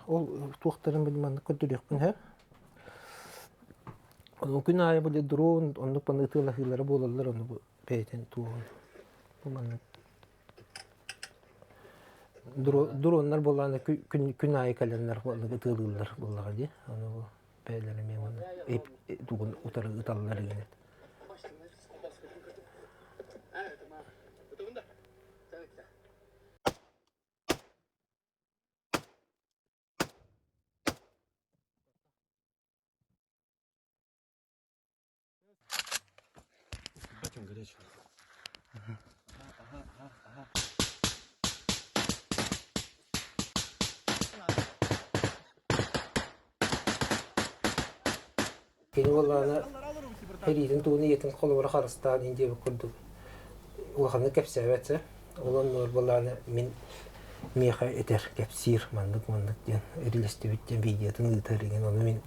Ол туактарын билмән көтүрөкпүн һә. Onu gün ayı böyle drone, onu panıtıyla hıyları bolarlar, onu beyten tuğun. Dronelar bolarlar, gün ayı kalenler bolarlar, gıtılırlar bolarlar diye. Onu beylerim ya, onu hep tuğun utarlar yine. Очень горячо. Keni bollana heriden tuğunu yetin kolubara qarıstan indi kurduk. Ulaqanı kepsebetse, olan nur bollana min meha eter kepsir mandık diyen erilesti bitten videotun ıtarıgen onu min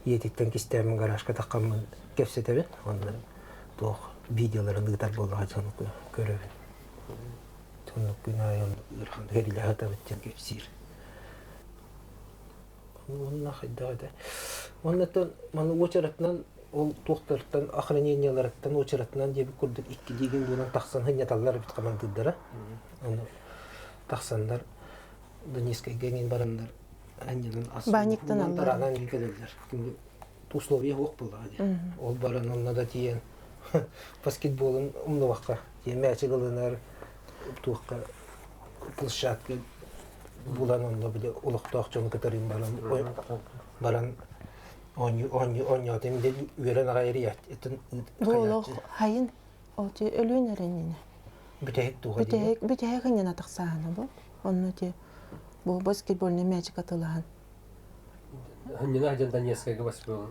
yetikten kistemin garajka taqqamın kepsetebin onları toq videoların ıtar bollağa canı görevin. Tonluk günayın ırxan herile hata bitten kepsir. Onunla xaydağıda. Ondan mana uçaratnan ol toqtardan охранениялардан uçaratnan diye bir kurduk ikki degen bunun taqsan hınyatallar bit qamandıdara. Onu taqsanlar Донецкай генин барандар аннан Баниктан алар. Таранан келелер. Условия жоқ булады. Ол баран онда да тиен баскетболын умнувакка, матч кылынар, туакка площадка булан онда биле улуктак жон катерин баран ойнатым деп үйрен агайрыят. Болок хайын оти өлүнөрүнүнө. Бүтек генен атаксааны бу. Онну те бу баскетбольный мяч катылган. Не надо Донецкайга басбол.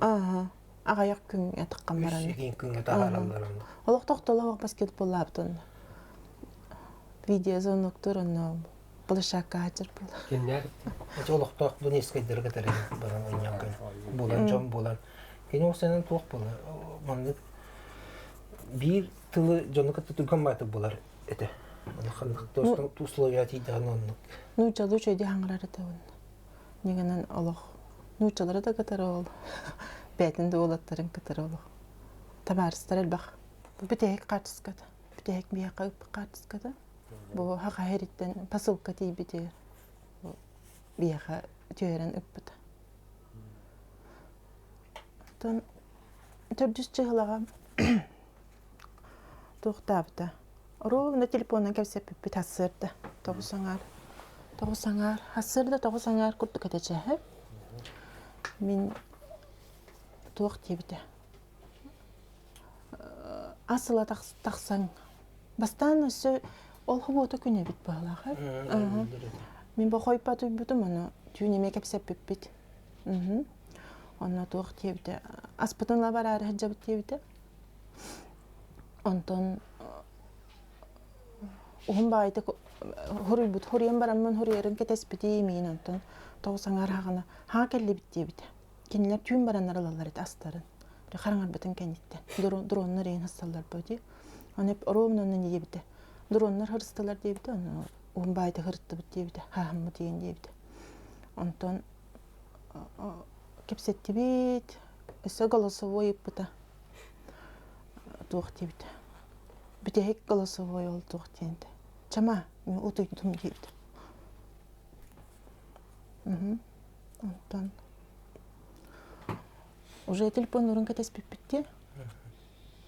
Агаяк күн атаккан баран. Шегин күнгө тагаралар. Олок токтолок баскетбол лаптын. Видео зоноктор онно площадка ачыр бул. Кеннер. Олок ток Донецкайдер катерин баран ойнаган. Булан жон булан. Кени осенен ток була. Мандык бир тылы жонукта турган байты булар эте. Хандык условия тидан оннук. Ну жалу чөйдө хаңрары да он. Негенен олох. Ну жалары да катар ол. Бетинде олаттарын катар олох. Табарыстар элбак. Бу бүтек картыскада. Бүтек бияка картыскада. Бу хакайриттен посылка тийбите. Бияка түйөрөн ыппыта. Тон төрдүс чыгылагам. Токтапта. Ровно телефондан кепсеп битасырды. Тогусаңар. Хасырда тогусаңар куртук этече. Мен ток тийбите. Асыла таксаң. Бастан өсө ол хубота күнө бит баглага. Мен бо койпа туйбутум аны түйнеме кепсеп бит. Онна ток тийбите. Аспытынла барар хаджабыт тийбите. Ondan Ohun bayda horubut horiyan baramman horiyarın ketespiti yemeyin ondan. Toğusangar hağına ha kelli bitti bite. Kendiler tüm baranlar alallar et astarın. Bir karangar bütün kenditten. Dronlar en hastalar böyle. Onu hep oromun ondan diye bite. Dronlar hırstılar diye bite. Ohun bayda hırttı bit diye bite. Ha mı diyen diye bite. Ondan kepsetti bit. Ise голосовой bite. Tuğ diye bite. Bite hek голосовой oldu tuğ diyende. Çama, ben otuydum diyeydi. Ondan. Уже telefonların ketespip bitti.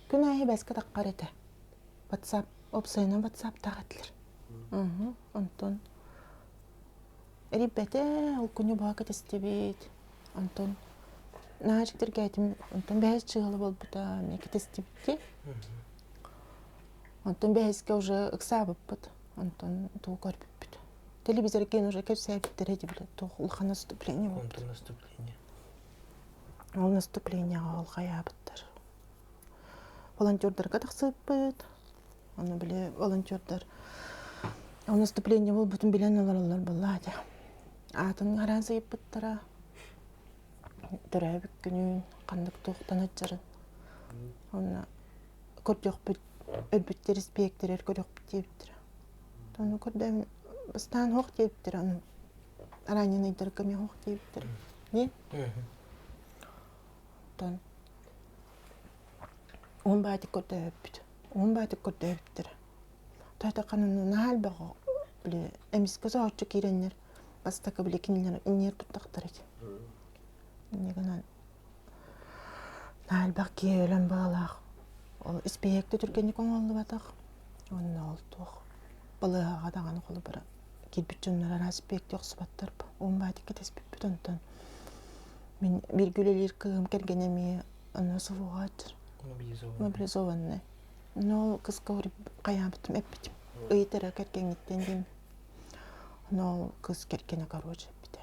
Günahı başka takkar ete. WhatsApp, opsayına WhatsApp tağıtılır. Ondan. Eribete, ol günü bağa ketestibit. Ondan. Nahacıktır gaydim, ondan behez çığalı bol bu da ne ketestibitti. Ondan beheske уже ыксабып бут. Онтон туу көрүп бүт. Телевизор кен уже көсөйүптөр эди биле. Туулхан наступление болду. Онтон наступление. Ол наступление ал каябыттар. Волонтёрдорго таксыппыт. Аны биле волонтёрдор. Ол наступление бол бүтүн билен аларлар болду. Атын гаразыйппыттара. Төрөбүк күнүн кандык токтон ачырын. Аны көрдөкпүт. Ölbütler ispiyekler görüp bitibdir. Onu gördüm. Bastan hoq diyibdir onu. Aranyan aydargam hoq diyibdir. Ne? Ton. On baydı gördübüt. On baydı gördübütdir. Tayta kanunu nahal bağı bile emiske soğutçu kirenler. Bastaka bile kinler iner tutaktar edi. Ne kadar nahal bağı ki ölen bağlaq. Ол испеекте түркенник оңолду батак. Онна олдук. Балыга даганы колу бара. Кирпиччоннар арасы испеекте оксубаттар. Он байды кетеспип бүтөнтөн. Мен бир күлөлөр кым кергенеми аны сууга ачыр. Мобилизованный. Но кызга урип каябытым эппитим. Ыйтара кергениттен дем. Но кыз кергене короче бите.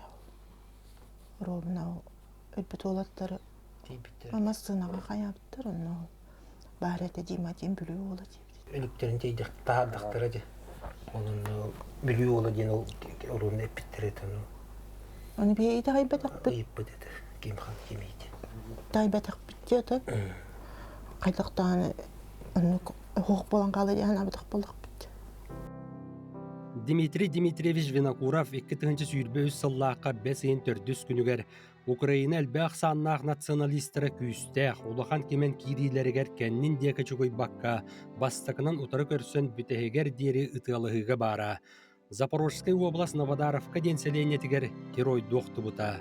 Ровно өпүт олаттары. Мамасынага каябыттыр оны. Барete диматин бүлүү болот дейт. Эликтерин дейдик таардактары де. Онун бүлүү болот деген ол орун эпиттерет аны. Аны бейде кайбатак бит. Кайбат эти кимхан кимейди. Тайбатак битте да. Кайдактан аны хок болан калы деген абдак болдук бит. Дмитрий Дмитриевич Винокуров 2-нче сүйрбө сыллаакка 5 төрдүс күнүгер Украина элбэх саннаах националисттары күүстэх улахан кемен кирилеригер кеннин диэка чугуй бакка бастакынан утары көрсөн бүтэһигер диэри ытыалыһыга бара. Запорожская область Новодаровка денселенетигер герой дохтубута.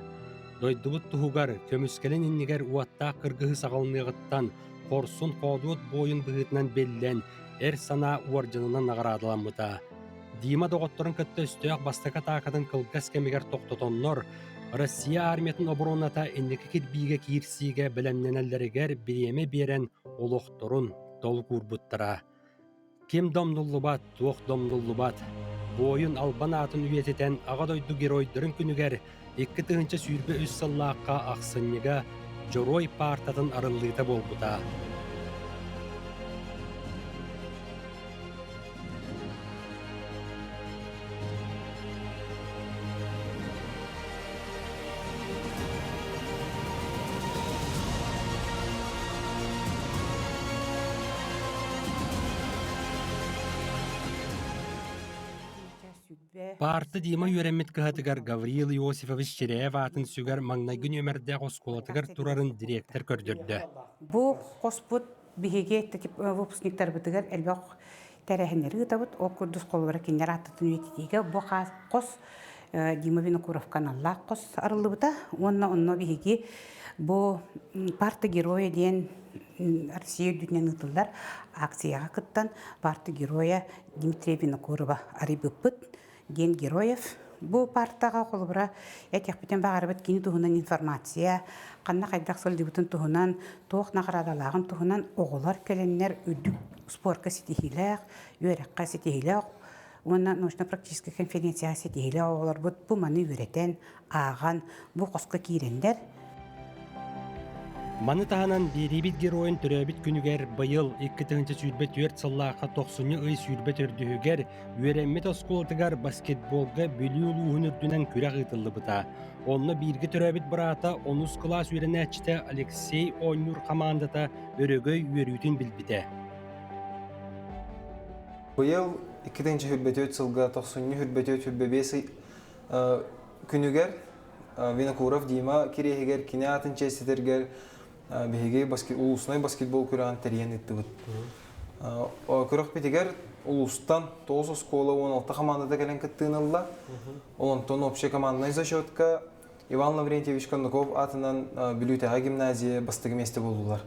Дойдубут туһугар көмүскелен иннигер уаттаах кыргыһы сагалыныгыттан корсун коодуот бойун быһытынан беллен эр сана уорджанынан нагарадыламмыта. Дима доғотторын көттө өстөөх бастака таакатын кылгас кемигер тоқтотоннор Россия армиятын обороната энники кирбиге кирсиге белемненеллеригер биреме берен олохторун толгурбуттара. Ким домнуллубат, туох домнуллубат. Бойун албан атын үйететен ағадойду геройдырын күнігер 2-нче сүйрбе өс сыллааққа ақсыннега Жорой партатын арыллыйта болбута. Парты дима юремит кыһатыгар Гавриил Иосифович Череев атын сүгер маңнайгын өмерде осколатыгар турарын директор көрдөрдө. Бу коспут биһиге текип выпускниктар бытыгар элбек тәрәһеннәре гытабыт о курдус колбара киндер аттын үетиге бу кос Дима Винокуров каналла кос арылыбыта онно биһиге бу парты героя ден Россия дүнен ытылдар акцияга кыттан парты героя Дмитрия Винокурова арыбыппыт ден героев бу партага колбара этекпитен багарбыт кини туһунан информация канна кайдак сылдыбытын туһунан тоох наградалагын туһунан оголар келеннер үдүк спортка ситихилер юрекка ситихилер онна научно-практическая конференция ситихилер оголар бу маны үйрөтен аган бу коска кирендер Маны таһанан берибит героин төрөбит күнүгер быйыл 2-нчы сүйрбет үрт сыллааққа 90 ый сүйрбет өрдүһүгер үөреммет осколотыгар баскетболга бөлүү улуунурдунан күрәк ытыллы быта. Онны бирги төрөбит бырата 10 класс үйренәчте Алексей Онюр командата өрөгөй үйрүтүн билбите. Быйыл 2-нчы хүрбөтөт сылга 90 хүрбөтөт хүрбөбеси күнүгер Винокуров Дима кирехигер кине атынча сетергер беге улусной баскетбол көрән тәрен иттибит. Көрәк битигер улустан 9 школа 16 командада келен кыттыынылла. Онтон общая командный зачетка Иван Лаврентьевич Кондаков атынан Билютага гимназия бастыгы месте болдулар.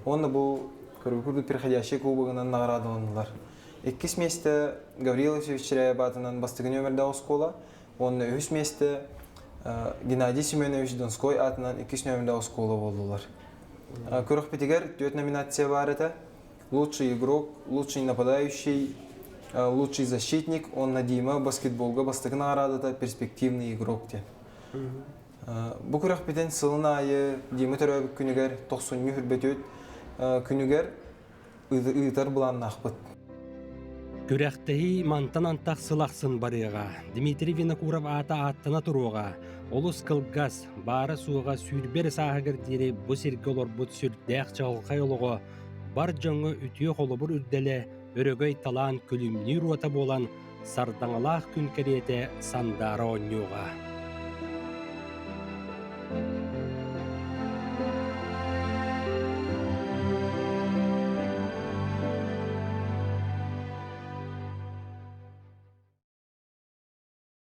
Онны бу көрүкүрдү переходящий кубогынан наградаланылар. 2 месте Гаврил Ильич Черяев атынан бастыгы номерда школа. Онны 3 месте Геннадий Семенович Донской атынан 2 номерда школа болдулар. Көрөх битигер 4 номинация бар это. Лучший игрок, лучший нападающий, лучший защитник, он на Дима баскетболга бастыгы наградата перспективный игрок те. Бу көрөх битен сылына айы Дима төрөбүк күнүгер 90 хүрбөтөт күнүгер ыйтар булан нахпыт. Көрәхтәһи мантан антақ сылақсын барыға. Дмитрий Винокуров ата аттына тұруға. Олыс кылгас бары суға сүйрбер сағығыр дері бұ серге олар бұд сүрдәқ чағылқай олығы. Бар жоңы үтіе қолыбыр үрдәлі өрөгөй талан күлімні руата болан сардаңалақ күн кәреті сандары оңнуға.